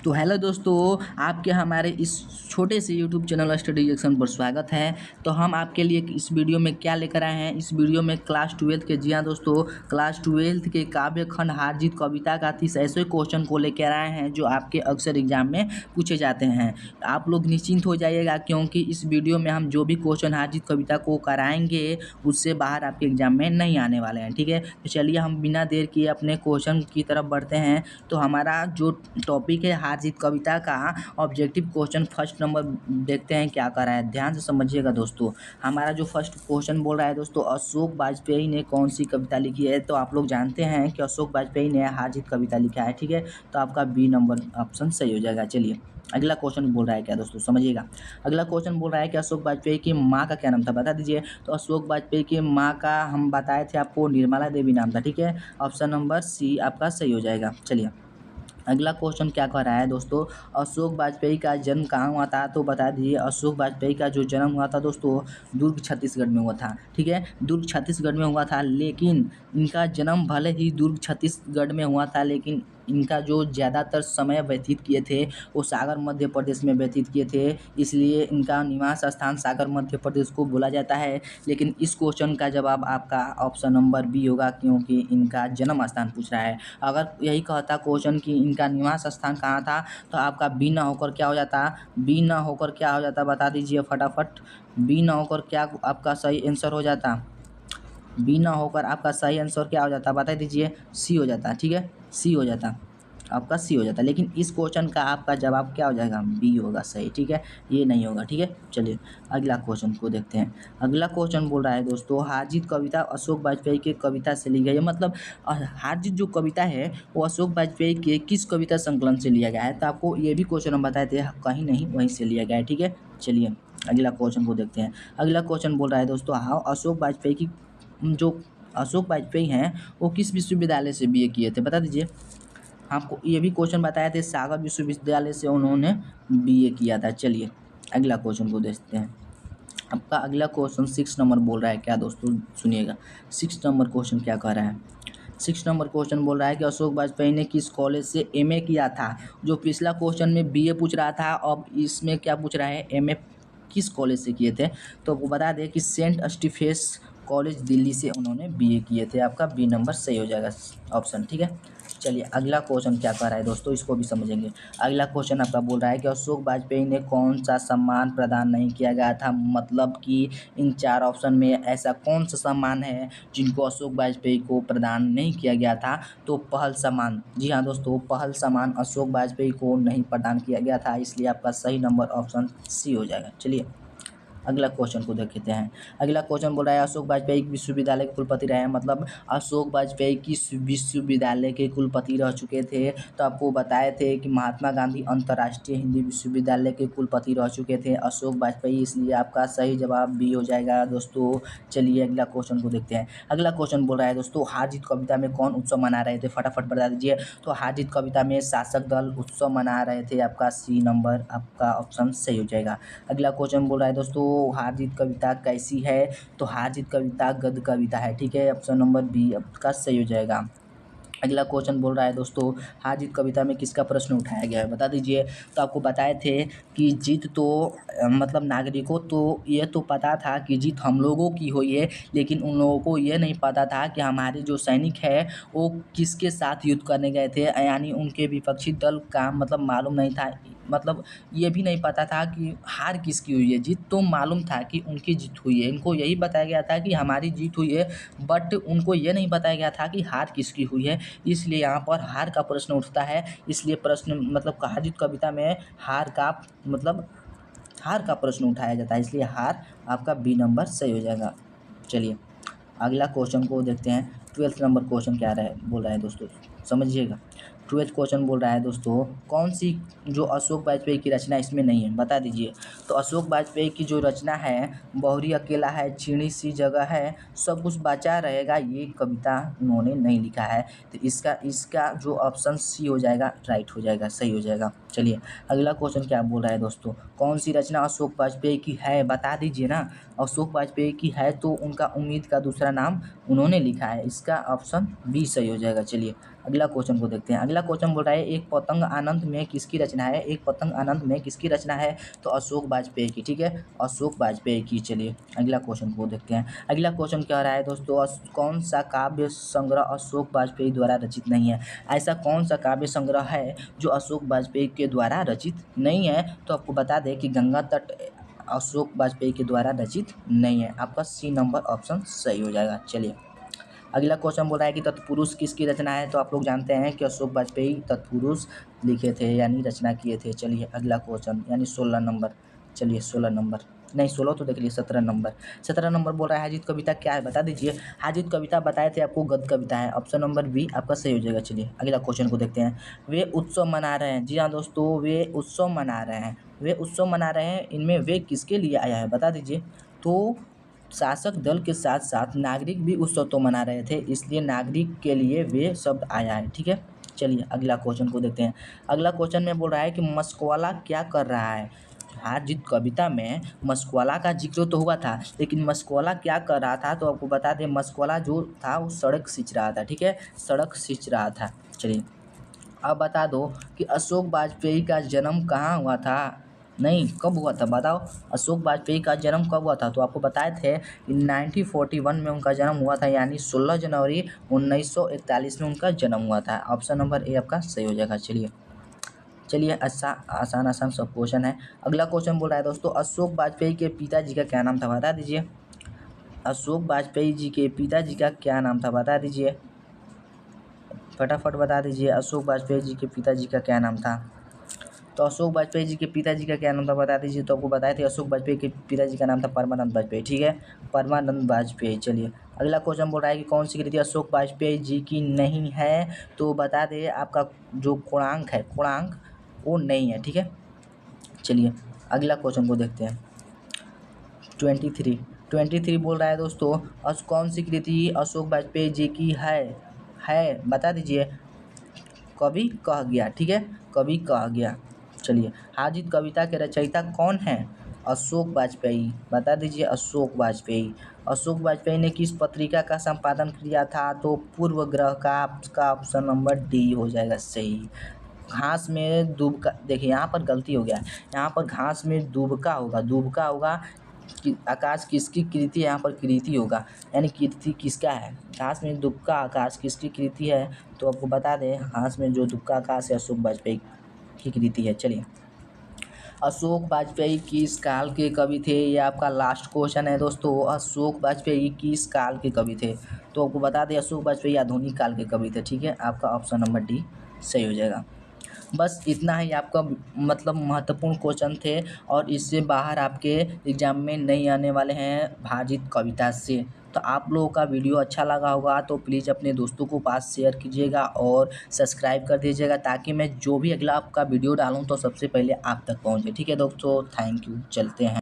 तो हेलो दोस्तों, आपके हमारे इस छोटे से यूट्यूब चैनल स्टडी रिएक्शन पर स्वागत है। तो हम आपके लिए इस वीडियो में क्या लेकर आए हैं। इस वीडियो में क्लास 12 के, जी हाँ दोस्तों, क्लास 12 के काव्य खंड हार जीत कविता का 30 ऐसे क्वेश्चन को लेकर आए हैं जो आपके अक्सर एग्जाम में पूछे जाते हैं। आप लोग निश्चिंत हो जाइएगा, क्योंकि इस वीडियो में हम जो भी क्वेश्चन हार जीत कविता को कराएंगे उससे बाहर आपके एग्जाम में नहीं आने वाले हैं। ठीक है, तो चलिए हम बिना देर किए अपने क्वेश्चन की तरफ बढ़ते हैं। तो हमारा जो टॉपिक है हार जीत कविता का ऑब्जेक्टिव क्वेश्चन फर्स्ट नंबर देखते हैं क्या कर रहा है। ध्यान से समझिएगा दोस्तों। हमारा जो फर्स्ट क्वेश्चन बोल रहा है दोस्तों, अशोक वाजपेयी ने कौन सी कविता लिखी है। तो आप लोग जानते हैं कि अशोक वाजपेयी ने हार जीत कविता लिखा है। ठीक है, तो आपका बी नंबर ऑप्शन सही हो जाएगा। चलिए अगला क्वेश्चन बोल रहा है क्या दोस्तों, समझिएगा। अगला क्वेश्चन बोल रहा है कि अशोक वाजपेयी की माँ का क्या नाम था, बता दीजिए। तो अशोक वाजपेयी की माँ का हम बताए थे आपको, निर्मला देवी नाम था। ठीक है, ऑप्शन नंबर सी आपका सही हो जाएगा। चलिए अगला क्वेश्चन क्या कह रहा है दोस्तों, अशोक वाजपेयी का जन्म कहाँ हुआ था। तो बता दीजिए, अशोक वाजपेयी का जो जन्म हुआ था दोस्तों, दुर्ग छत्तीसगढ़ में हुआ था। ठीक है, दुर्ग छत्तीसगढ़ में हुआ था, लेकिन इनका जन्म भले ही दुर्ग छत्तीसगढ़ में हुआ था, लेकिन इनका जो ज़्यादातर समय व्यतीत किए थे वो सागर मध्य प्रदेश में व्यतीत किए थे, इसलिए इनका निवास स्थान सागर मध्य प्रदेश को बोला जाता है। लेकिन इस क्वेश्चन का जवाब आपका ऑप्शन नंबर बी होगा, क्योंकि इनका जन्म स्थान पूछ रहा है। अगर यही कहता क्वेश्चन कि इनका निवास स्थान कहाँ था, तो आपका बी ना होकर क्या हो जाता, बी ना होकर क्या हो जाता, बता दीजिए फटाफट। बी ना होकर क्या आपका सही आंसर हो जाता, बी ना होकर आपका सही आंसर क्या हो जाता, बता दीजिए। सी हो जाता। ठीक है, सी हो जाता, आपका सी हो जाता। लेकिन इस क्वेश्चन का आपका जवाब क्या हो जाएगा, बी होगा सही। ठीक है, ये नहीं होगा। ठीक है, चलिए अगला क्वेश्चन को देखते हैं। अगला क्वेश्चन बोल रहा है दोस्तों, हार जीत कविता अशोक वाजपेयी की कविता से ली गई है। मतलब हार जीत जो कविता है वो अशोक वाजपेयी के किस कविता संकलन से लिया गया है। तो आपको ये भी क्वेश्चन हम बताए थे, कहीं नहीं वहीं से लिया गया है। ठीक है, चलिए अगला क्वेश्चन को देखते हैं। अगला क्वेश्चन बोल रहा है दोस्तों, हाँ अशोक वाजपेयी की जो अशोक वाजपेयी हैं वो किस विश्वविद्यालय से बीए किए थे, बता दीजिए। आपको ये भी क्वेश्चन बताए थे, सागर विश्वविद्यालय से उन्होंने बीए किया था। चलिए अगला क्वेश्चन को देखते हैं। आपका अगला क्वेश्चन 6 नंबर बोल रहा है क्या दोस्तों, सुनिएगा। 6 नंबर क्वेश्चन क्या कह रहा है। 6 नंबर क्वेश्चन बोल रहा है कि अशोक वाजपेयी ने किस कॉलेज से एमए किया था। जो पिछला क्वेश्चन में बीए पूछ रहा था, अब इसमें क्या पूछ रहा है, एमए किस कॉलेज से किए थे। तो आपको बता दें कि सेंट स्टीफेंस कॉलेज दिल्ली से उन्होंने बीए किए थे। आपका बी नंबर सही हो जाएगा ऑप्शन। ठीक है, चलिए अगला क्वेश्चन क्या कर रहा है दोस्तों, इसको भी समझेंगे। अगला क्वेश्चन आपका बोल रहा है कि अशोक वाजपेयी ने कौन सा सम्मान प्रदान नहीं किया गया था। मतलब कि इन 4 ऑप्शन में ऐसा कौन सा सम्मान है जिनको अशोक वाजपेयी को प्रदान नहीं किया गया था। तो पहल सम्मान, जी हाँ दोस्तों, पहल सम्मान अशोक वाजपेयी को नहीं प्रदान किया गया था, इसलिए आपका सही नंबर ऑप्शन सी हो जाएगा। चलिए अगला क्वेश्चन को देखते हैं। अगला क्वेश्चन बोल रहा है अशोक वाजपेयी विश्वविद्यालय के कुलपति रहे हैं। मतलब अशोक वाजपेयी किस विश्वविद्यालय के कुलपति रह चुके थे। तो आपको बताए थे कि महात्मा गांधी अंतर्राष्ट्रीय हिंदी विश्वविद्यालय के कुलपति रह चुके थे अशोक वाजपेयी, इसलिए आपका सही जवाब बी हो जाएगा दोस्तों। चलिए अगला क्वेश्चन को देखते हैं। अगला क्वेश्चन बोल रहा है दोस्तों, हार जीत कविता में कौन उत्सव मना रहे थे, फटाफट बता दीजिए। तो हार जीत कविता में शासक दल उत्सव मना रहे थे, आपका सी नंबर आपका ऑप्शन सही हो जाएगा। अगला क्वेश्चन बोल रहा है दोस्तों, हार जीत कविता कैसी है। तो हार जीत कविता गद्य कविता है। ठीक है, ऑप्शन नंबर बी आपका सही हो जाएगा। अगला क्वेश्चन बोल रहा है दोस्तों, हार जीत कविता में किसका प्रश्न उठाया गया है, बता दीजिए। तो आपको बताए थे कि जीत तो मतलब नागरिकों, तो ये तो पता था कि जीत हम लोगों की हुई है, लेकिन उन लोगों को ये नहीं पता था कि हमारे जो सैनिक है वो किसके साथ युद्ध करने गए थे, यानी उनके विपक्षी दल का मतलब मालूम नहीं था। मतलब ये भी नहीं पता था कि हार किसकी हुई है। जीत तो मालूम था कि उनकी जीत हुई है, इनको यही बताया गया था कि हमारी जीत हुई है, बट उनको ये नहीं बताया गया था कि हार किसकी हुई है। इसलिए यहाँ पर हार का प्रश्न उठता है। इसलिए प्रश्न मतलब हार जीत कविता में हार का मतलब हार का प्रश्न उठाया जाता है, इसलिए हार आपका बी नंबर सही हो जाएगा। चलिए अगला क्वेश्चन को देखते हैं। 12th नंबर क्वेश्चन क्या बोल रहा है दोस्तों, समझिएगा। 12th क्वेश्चन बोल रहा है दोस्तों, कौन सी जो अशोक वाजपेयी की रचना इसमें नहीं है, बता दीजिए। तो अशोक वाजपेयी की जो रचना है, बहुरी अकेला है, चिड़ी सी जगह है, सब कुछ बचा रहेगा, ये कविता उन्होंने नहीं लिखा है। तो इसका इसका जो ऑप्शन सी हो जाएगा राइट हो जाएगा, सही हो जाएगा। चलिए अगला क्वेश्चन क्या बोल रहा है दोस्तों, कौन सी रचना अशोक वाजपेयी की है, बता दीजिए ना। अशोक वाजपेयी की है तो उनका उम्मीद का दूसरा नाम उन्होंने लिखा है, इसका ऑप्शन बी सही हो जाएगा। चलिए अगला क्वेश्चन को देखते हैं। अगला क्वेश्चन बोल रहा है एक पतंग आनंद में किसकी रचना है? एक पतंग आनंद में किसकी रचना है? तो अशोक वाजपेयी की, ठीक है, अशोक वाजपेयी की। चलिए अगला क्वेश्चन को देखते हैं। अगला क्वेश्चन कह रहा है दोस्तों, कौन सा काव्य संग्रह अशोक वाजपेयी द्वारा रचित नहीं है? ऐसा कौन सा काव्य संग्रह है जो अशोक वाजपेयी के द्वारा रचित नहीं है? तो आपको बता दें कि गंगा तट अशोक वाजपेयी के द्वारा रचित नहीं है। आपका सी नंबर ऑप्शन सही हो जाएगा। चलिए अगला क्वेश्चन बोल रहा है कि तत्पुरुष किसकी रचना है? तो आप लोग जानते हैं कि अशोक वाजपेयी तत्पुरुष लिखे थे यानी रचना किए थे। चलिए अगला क्वेश्चन यानी 16 नंबर। चलिए 16 नंबर नहीं 16 तो देख लीजिए 17 नंबर बोल रहा है हाजित कविता क्या है? बता दीजिए। हाजित कविता बताए थे आपको गद्य कविता है। ऑप्शन नंबर बी आपका सही हो जाएगा। चलिए अगला क्वेश्चन को देखते हैं। वे उत्सव मना रहे हैं। जी हाँ दोस्तों, वे उत्सव मना रहे हैं। वे उत्सव मना रहे हैं, इनमें वे किसके लिए आया है बता दीजिए। तो शासक दल के साथ साथ नागरिक भी उत्सव तो मना रहे थे, इसलिए नागरिक के लिए वे शब्द आया है, ठीक है। चलिए अगला क्वेश्चन को देखते हैं। अगला क्वेश्चन में बोल रहा है कि मस्कवाला क्या कर रहा है? हार जीत कविता में मस्कवाला का जिक्र तो हुआ था, लेकिन मस्कवाला क्या कर रहा था? तो आपको बता दें मस्कवाला जो था वो सड़क सींच रहा था, ठीक है, सड़क सींच रहा था। चलिए अब बता दो कि अशोक वाजपेयी का जन्म कहाँ हुआ था? नहीं, कब हुआ था बताओ। अशोक वाजपेयी का जन्म कब हुआ था? तो आपको बताए थे कि 1941 में उनका जन्म हुआ था, यानी 16 जनवरी 1941 में उनका जन्म हुआ था। ऑप्शन नंबर ए आपका सही हो जाएगा। चलिए आसान सब क्वेश्चन है। अगला क्वेश्चन बोल रहा है दोस्तों, अशोक वाजपेयी के पिताजी का क्या नाम था बता दीजिए। अशोक वाजपेयी जी के पिताजी का क्या नाम था बता दीजिए, फटाफट बता दीजिए। अशोक वाजपेयी जी के पिताजी का क्या नाम था? तो अशोक वाजपेयी जी के पिताजी का क्या नाम था बता दीजिए। तो आपको बताए थे अशोक वाजपेयी के पिताजी का नाम था परमानंद वाजपेयी, ठीक है, परमानंद वाजपेयी। चलिए अगला क्वेश्चन बोल रहा है कि कौन सी कृति अशोक वाजपेयी जी की नहीं है? तो बता दें आपका जो कोणार्क है, कोणार्क वो नहीं है, ठीक है। चलिए अगला क्वेश्चन को देखते हैं। 23 बोल रहा है दोस्तों, कौन सी कृति अशोक वाजपेयी जी की है बता दीजिए। कवि कह गया, ठीक है, कवि कह गया। चलिए हाजित कविता के रचयिता कौन है? अशोक वाजपेयी, बता दीजिए। अशोक वाजपेयी ने किस पत्रिका का संपादन किया था? तो पूर्व ग्रह का। आपका ऑप्शन नंबर डी हो जाएगा सही। घास में दुबका, देखिए यहाँ पर गलती हो गया, यहाँ पर घास में दुबका होगा कि आकाश किसकी कृति है? यहाँ पर कृति होगा, यानी कृति किसका है? घास में दुबका आकाश किसकी कृति है? तो आपको बता दें घास में जो दुबका आकाश है अशोक वाजपेयी की कृति है। चलिए अशोक वाजपेयी किस काल के कवि थे? ये आपका लास्ट क्वेश्चन है दोस्तों। अशोक वाजपेयी किस काल के कवि थे? तो आपको बता दें अशोक वाजपेयी आधुनिक काल के कवि थे, ठीक है। आपका ऑप्शन नंबर डी सही हो जाएगा। बस इतना ही आपका मतलब महत्वपूर्ण क्वेश्चन थे, और इससे बाहर आपके एग्ज़ाम में नहीं आने वाले हैं भाजित कविता से। तो आप लोगों का वीडियो अच्छा लगा होगा तो प्लीज़ अपने दोस्तों को पास शेयर कीजिएगा और सब्सक्राइब कर दीजिएगा, ताकि मैं जो भी अगला आपका वीडियो डालूँ तो सबसे पहले आप तक पहुँचे, ठीक है दोस्तों। थैंक यू, चलते हैं।